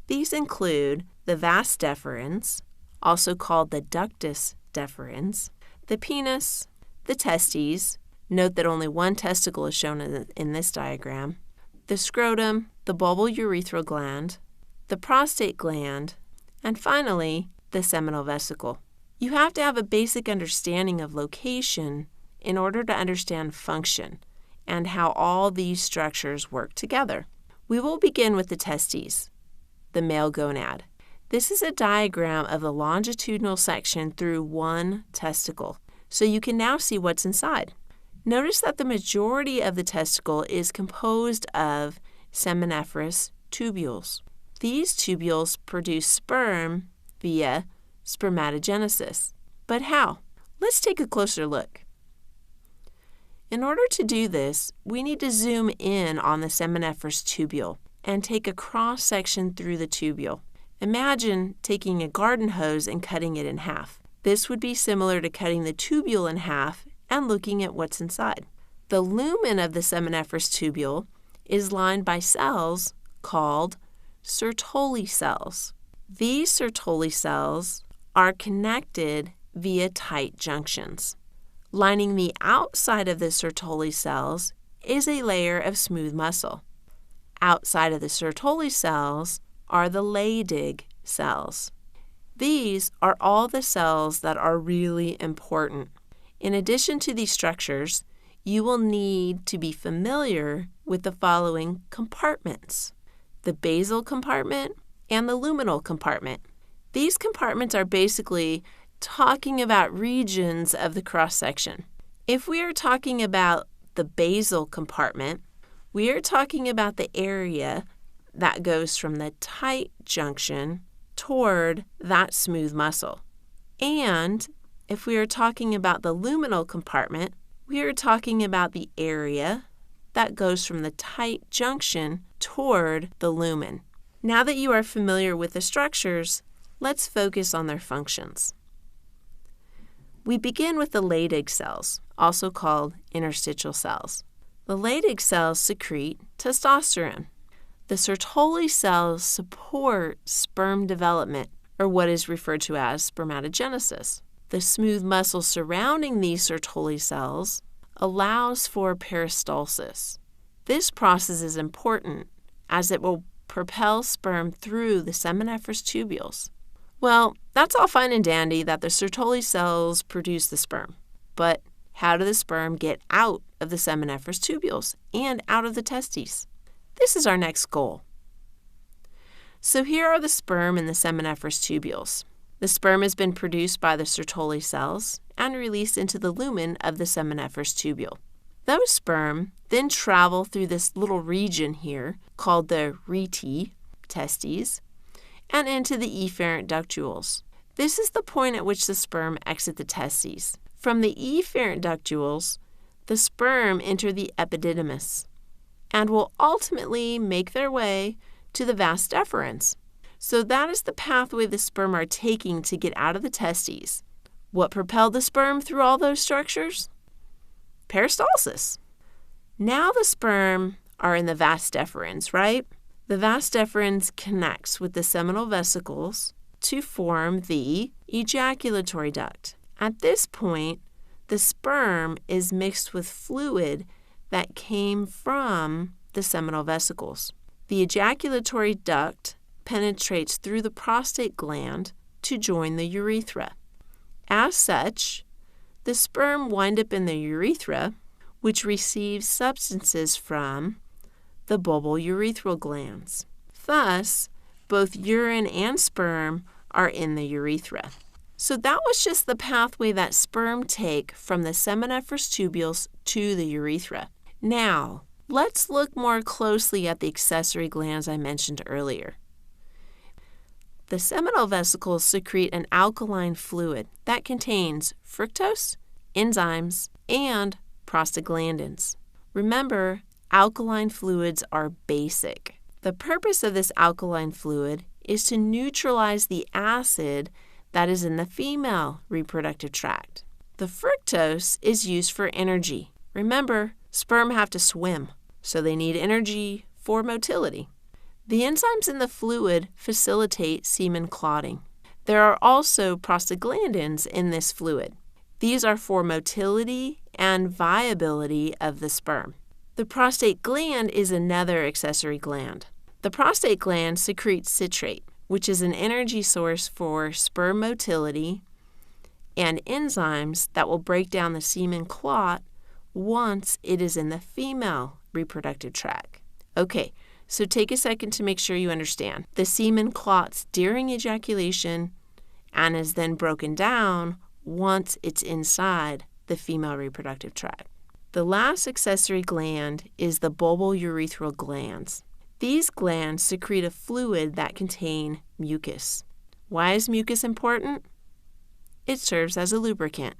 These include the vas deferens, also called the ductus deferens, the penis, the testes, note that only one testicle is shown in this diagram, the scrotum, the bulbourethral gland, the prostate gland, and finally, the seminal vesicle. You have to have a basic understanding of location in order to understand function and how all these structures work together. We will begin with the testes, the male gonad. This is a diagram of the longitudinal section through one testicle, so you can now see what's inside. Notice that the majority of the testicle is composed of seminiferous tubules. These tubules produce sperm via spermatogenesis. But how? Let's take a closer look. In order to do this, we need to zoom in on the seminiferous tubule and take a cross-section through the tubule. Imagine taking a garden hose and cutting it in half. This would be similar to cutting the tubule in half and looking at what's inside. The lumen of the seminiferous tubule is lined by cells called Sertoli cells. These Sertoli cells are connected via tight junctions. Lining the outside of the Sertoli cells is a layer of smooth muscle. Outside of the Sertoli cells are the Leydig cells. These are all the cells that are really important. In addition to these structures, you will need to be familiar with the following compartments: the basal compartment and the luminal compartment. These compartments are basically talking about regions of the cross-section. If we are talking about the basal compartment, we are talking about the area that goes from the tight junction toward that smooth muscle. And if we are talking about the luminal compartment, we are talking about the area that goes from the tight junction toward the lumen. Now that you are familiar with the structures, let's focus on their functions. We begin with the Leydig cells, also called interstitial cells. The Leydig cells secrete testosterone. The Sertoli cells support sperm development, or what is referred to as spermatogenesis. The smooth muscle surrounding these Sertoli cells allows for peristalsis. This process is important as it will propel sperm through the seminiferous tubules. Well, that's all fine and dandy that the Sertoli cells produce the sperm, but how do the sperm get out of the seminiferous tubules and out of the testes? This is our next goal. So here are the sperm in the seminiferous tubules. The sperm has been produced by the Sertoli cells and released into the lumen of the seminiferous tubule. Those sperm then travel through this little region here called the rete, testes, and into the efferent ductules. This is the point at which the sperm exit the testes. From the efferent ductules, the sperm enter the epididymis and will ultimately make their way to the vas deferens. So that is the pathway the sperm are taking to get out of the testes. What propelled the sperm through all those structures? Peristalsis. Now the sperm are in the vas deferens, right? The vas deferens connects with the seminal vesicles to form the ejaculatory duct. At this point, the sperm is mixed with fluid that came from the seminal vesicles. The ejaculatory duct penetrates through the prostate gland to join the urethra. As such, the sperm wind up in the urethra, which receives substances from the bulbourethral glands. Thus, both urine and sperm are in the urethra. So that was just the pathway that sperm take from the seminiferous tubules to the urethra. Now, let's look more closely at the accessory glands I mentioned earlier. The seminal vesicles secrete an alkaline fluid that contains fructose, enzymes, and prostaglandins. Remember, alkaline fluids are basic. The purpose of this alkaline fluid is to neutralize the acid that is in the female reproductive tract. The fructose is used for energy. Remember, sperm have to swim, so they need energy for motility. The enzymes in the fluid facilitate semen clotting. There are also prostaglandins in this fluid. These are for motility and viability of the sperm. The prostate gland is another accessory gland. The prostate gland secretes citrate, which is an energy source for sperm motility and enzymes that will break down the semen clot once it is in the female reproductive tract. Okay, so take a second to make sure you understand. The semen clots during ejaculation and is then broken down once it's inside the female reproductive tract. The last accessory gland is the bulbourethral glands. These glands secrete a fluid that contains mucus. Why is mucus important? It serves as a lubricant.